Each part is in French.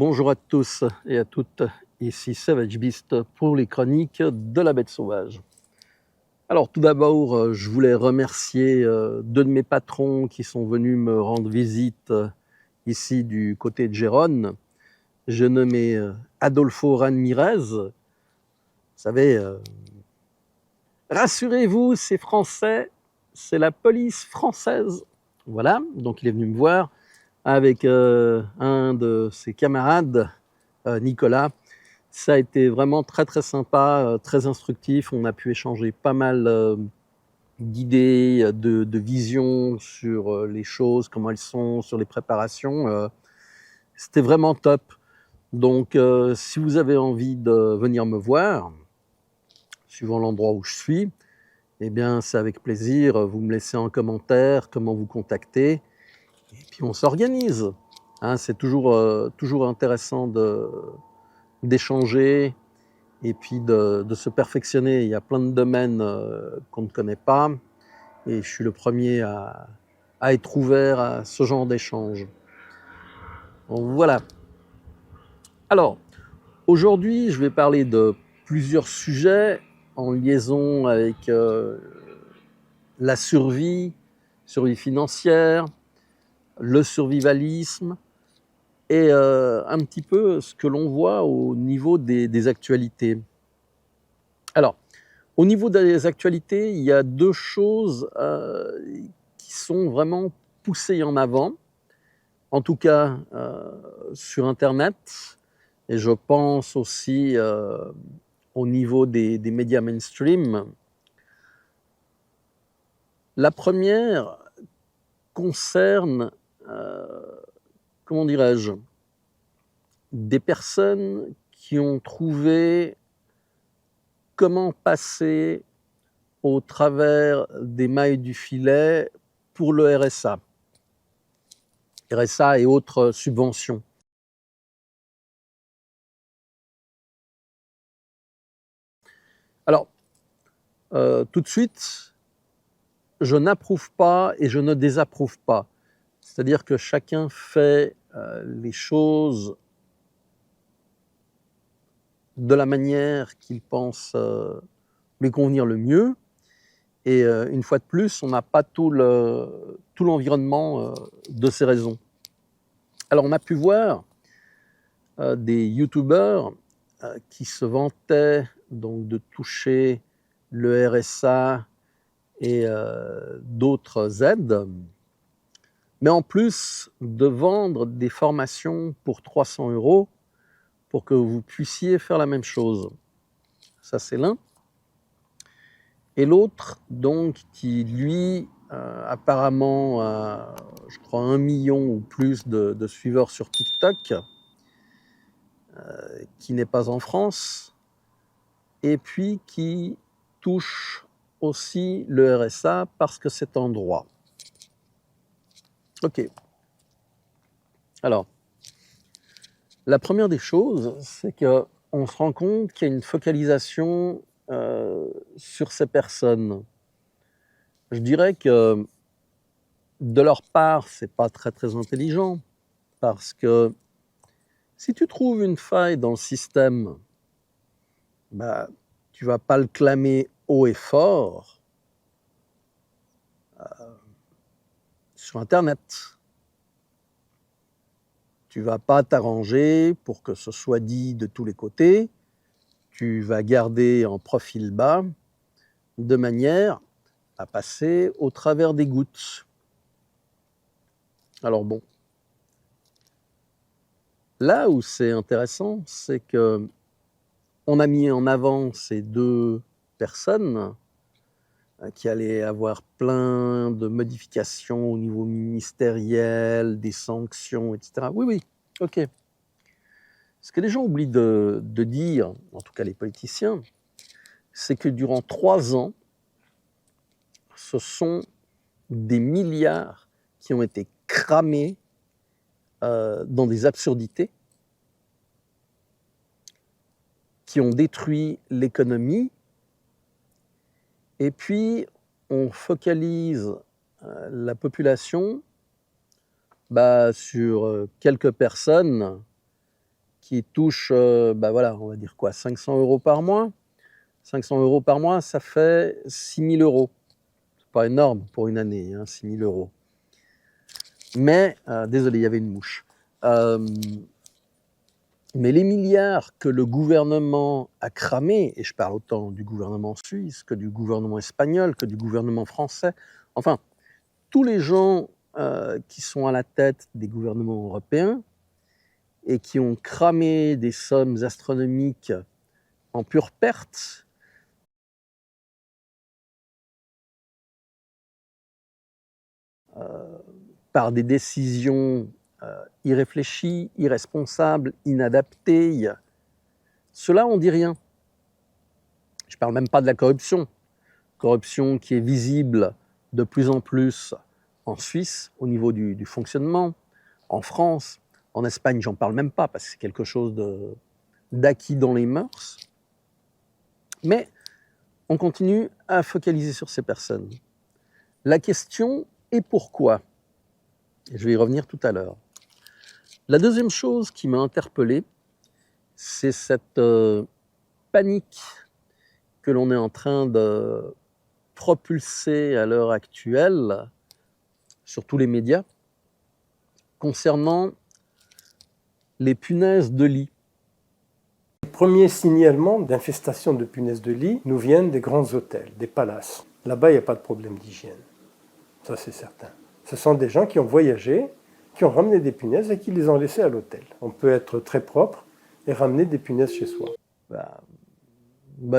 Bonjour à tous et à toutes, ici Savage Beast pour les chroniques de la bête sauvage. Alors tout d'abord, je voulais remercier, 2 de mes patrons qui sont venus me rendre visite, ici du côté de Gérone. J'ai nommé, Adolfo Ramirez. Vous savez, rassurez-vous, c'est français, c'est la police française. Voilà, donc il est venu me voir avec, un de ses camarades, Nicolas. Ça a été vraiment très, très sympa, très instructif. On a pu échanger pas mal, d'idées, de visions sur, les choses, comment elles sont, sur les préparations, c'était vraiment top. Donc, si vous avez envie de venir me voir, suivant l'endroit où je suis, eh bien, c'est avec plaisir. Vous me laissez en commentaire comment vous contacter et puis on s'organise. Hein, c'est toujours intéressant d'échanger et puis de se perfectionner. Il y a plein de domaines qu'on ne connaît pas et je suis le premier à être ouvert à ce genre d'échange. Voilà. Alors, aujourd'hui, je vais parler de plusieurs sujets en liaison avec la survie financière, le survivalisme et un petit peu ce que l'on voit au niveau des actualités. Alors, au niveau des actualités, il y a 2 choses, qui sont vraiment poussées en avant, en tout cas, sur internet et je pense aussi, au niveau des médias mainstream. La première concerne, comment dirais-je? Des personnes qui ont trouvé comment passer au travers des mailles du filet pour le RSA. RSA et autres subventions. Alors, tout de suite, je n'approuve pas et je ne désapprouve pas. C'est-à-dire que chacun fait les choses de la manière qu'il pense lui convenir le mieux. Et une fois de plus, on n'a pas tout l'environnement de ces raisons. Alors, on a pu voir des youtubeurs qui se vantaient donc de toucher le RSA et d'autres aides, mais en plus de vendre des formations pour 300 € pour que vous puissiez faire la même chose. Ça, c'est l'un. Et l'autre, donc, qui lui, apparemment a, je crois, 1 million ou plus de suiveurs sur TikTok, qui n'est pas en France, et puis qui touche aussi le RSA parce que c'est en droit. Ok. Alors, la première des choses, c'est qu'on se rend compte qu'il y a une focalisation sur ces personnes. Je dirais que de leur part, c'est pas très très intelligent parce que si tu trouves une faille dans le système, bah, tu vas pas le clamer haut et fort sur Internet. Tu vas pas t'arranger pour que ce soit dit de tous les côtés. Tu vas garder en profil bas de manière à passer au travers des gouttes. Alors bon, là où c'est intéressant, c'est que on a mis en avant ces 2 personnes qui allaient avoir plein de modifications au niveau ministériel, des sanctions, etc. Oui, oui, ok. Ce que les gens oublient de dire, en tout cas les politiciens, c'est que durant 3 ans, ce sont des milliards qui ont été cramés dans des absurdités, qui ont détruit l'économie, et puis on focalise la population sur quelques personnes qui touchent, voilà, on va dire quoi, 500 € par mois. 500 € par mois, ça fait 6 000 €. C'est pas énorme pour une année, hein, 6 000 €. Mais, désolé, il y avait une mouche. Mais les milliards que le gouvernement a cramés, et je parle autant du gouvernement suisse que du gouvernement espagnol, que du gouvernement français, enfin, tous les gens qui sont à la tête des gouvernements européens et qui ont cramé des sommes astronomiques en pure perte, par des décisions irréfléchies, irresponsables, inadaptées, cela on dit rien. Je ne parle même pas de la corruption. Corruption qui est visible de plus en plus en Suisse au niveau du fonctionnement, en France, en Espagne, j'en parle même pas parce que c'est quelque chose d'acquis dans les mœurs. Mais on continue à focaliser sur ces personnes. La question est pourquoi? Et je vais y revenir tout à l'heure. La deuxième chose qui m'a interpellé, c'est cette panique que l'on est en train de propulser à l'heure actuelle sur tous les médias concernant les punaises de lit. Les premiers signalements d'infestation de punaises de lit nous viennent des grands hôtels, des palaces. Là-bas, il n'y a pas de problème d'hygiène. Ça, c'est certain. Ce sont des gens qui ont voyagé, qui ont ramené des punaises et qui les ont laissées à l'hôtel. On peut être très propre et ramener des punaises chez soi.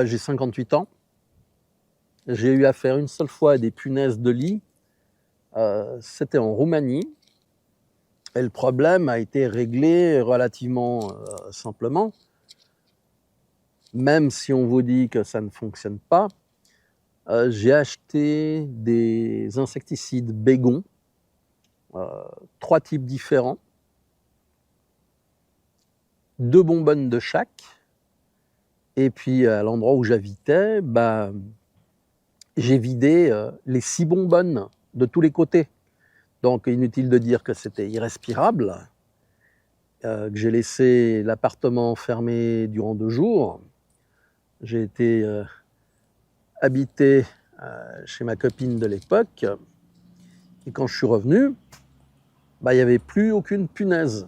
J'ai 58 ans. J'ai eu affaire une seule fois à des punaises de lit. C'était en Roumanie. Et le problème a été réglé relativement simplement. Même si on vous dit que ça ne fonctionne pas, j'ai acheté des insecticides Bégon, 3 types différents, 2 bonbonnes de chaque. Et puis à l'endroit où j'habitais, j'ai vidé les 6 bonbonnes de tous les côtés. Donc inutile de dire que c'était irrespirable, que j'ai laissé l'appartement fermé durant 2 jours. J'ai été habité chez ma copine de l'époque. Et quand je suis revenu, il n'y avait plus aucune punaise.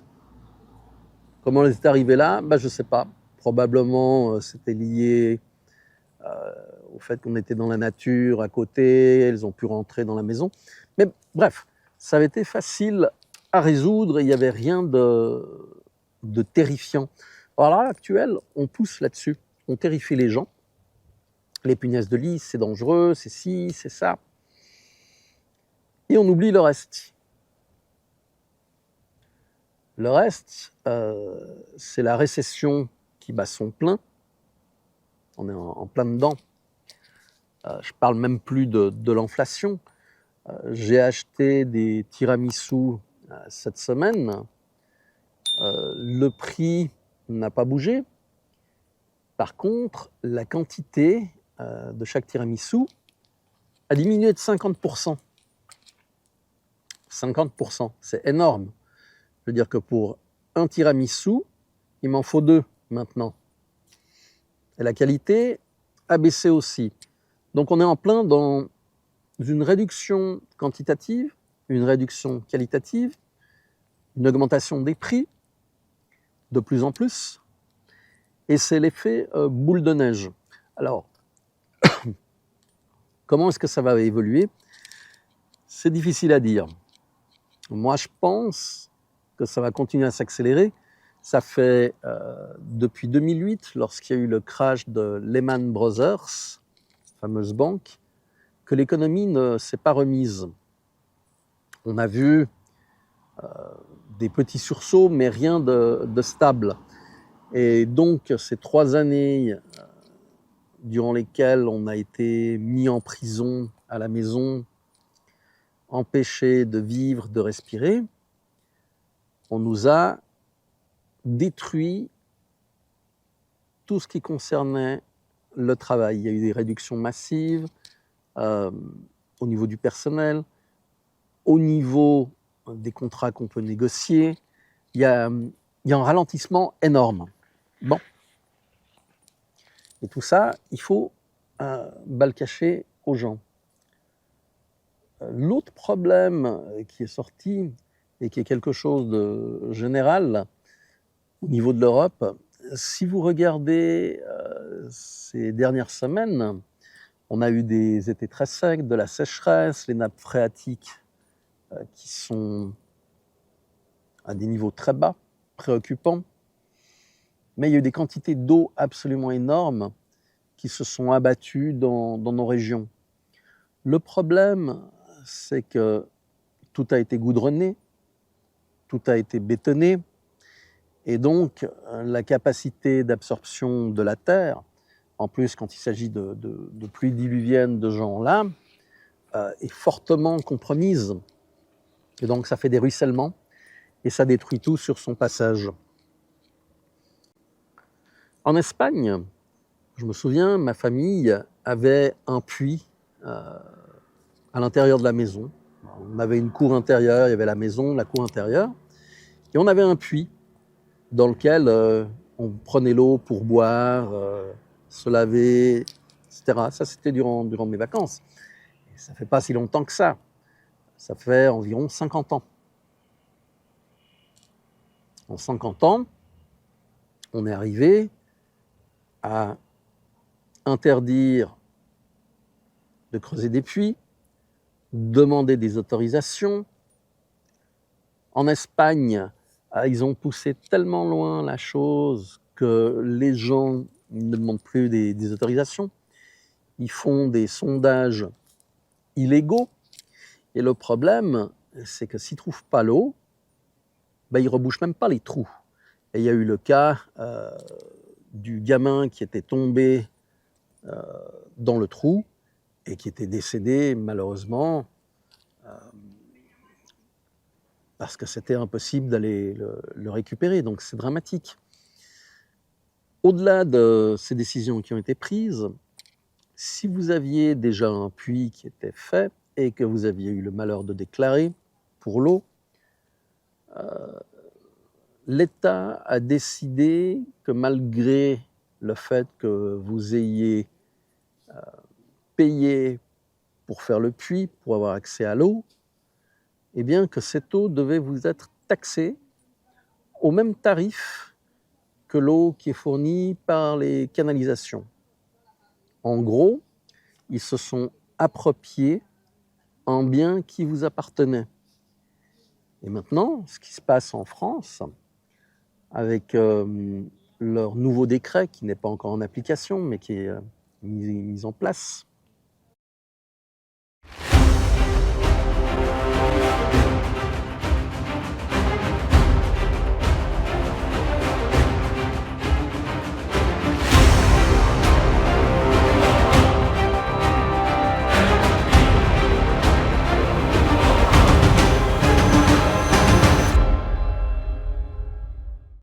Comment elles étaient arrivées là? Je ne sais pas. Probablement c'était lié au fait qu'on était dans la nature à côté, elles ont pu rentrer dans la maison. Mais bref, ça avait été facile à résoudre, il n'y avait rien de terrifiant. Alors à l'heure actuelle, on pousse là-dessus, on terrifie les gens. Les punaises de lit, c'est dangereux, c'est ci, c'est ça. Et on oublie le reste. Le reste, c'est la récession qui bat son plein. On est en plein dedans. Je ne parle même plus de l'inflation. J'ai acheté des tiramisu cette semaine. Le prix n'a pas bougé. Par contre, la quantité de chaque tiramisu a diminué de 50%. 50%, c'est énorme. Je veux dire que pour un tiramisu, il m'en faut 2 maintenant. Et la qualité a baissé aussi. Donc on est en plein dans une réduction quantitative, une réduction qualitative, une augmentation des prix de plus en plus. Et c'est l'effet boule de neige. Alors, comment est-ce que ça va évoluer? C'est difficile à dire. Moi, je pense que ça va continuer à s'accélérer. Ça fait depuis 2008, lorsqu'il y a eu le crash de Lehman Brothers, fameuse banque, que l'économie ne s'est pas remise. On a vu des petits sursauts, mais rien de stable. Et donc, ces 3 années durant lesquelles on a été mis en prison à la maison, empêchés de vivre, de respirer, on nous a détruit tout ce qui concernait le travail. Il y a eu des réductions massives au niveau du personnel, au niveau des contrats qu'on peut négocier. Il y a il y a un ralentissement énorme. Bon. Et tout ça, il faut le cacher aux gens. L'autre problème qui est sorti et qui est quelque chose de général au niveau de l'Europe, si vous regardez ces dernières semaines, on a eu des étés très secs, de la sécheresse, les nappes phréatiques qui sont à des niveaux très bas, préoccupants. Mais il y a eu des quantités d'eau absolument énormes qui se sont abattues dans nos régions. Le problème, c'est que tout a été goudronné, tout a été bétonné, et donc la capacité d'absorption de la terre, en plus quand il s'agit de pluies diluviennes de ce genre-là, est fortement compromise. Et donc ça fait des ruissellements, et ça détruit tout sur son passage. En Espagne, je me souviens, ma famille avait un puits à l'intérieur de la maison. On avait une cour intérieure, il y avait la maison, la cour intérieure, et on avait un puits dans lequel on prenait l'eau pour boire, se laver, etc. Ça, c'était durant mes vacances. Et ça ne fait pas si longtemps que ça. Ça fait environ 50 ans. En 50 ans, on est arrivé à interdire de creuser des puits, demander des autorisations. En Espagne, ils ont poussé tellement loin la chose que les gens ne demandent plus des autorisations. Ils font des sondages illégaux. Et le problème, c'est que s'ils ne trouvent pas l'eau, ils ne rebouchent même pas les trous. Et il y a eu le cas du gamin qui était tombé dans le trou et qui était décédé malheureusement parce que c'était impossible d'aller le récupérer. Donc c'est dramatique. Au-delà de ces décisions qui ont été prises, si vous aviez déjà un puits qui était fait et que vous aviez eu le malheur de déclarer pour l'eau, l'État a décidé que malgré le fait que vous ayez payé pour faire le puits, pour avoir accès à l'eau, eh bien que cette eau devait vous être taxée au même tarif que l'eau qui est fournie par les canalisations. En gros, ils se sont appropriés un bien qui vous appartenait. Et maintenant, ce qui se passe en France, avec leur nouveau décret, qui n'est pas encore en application, mais qui est mis en place,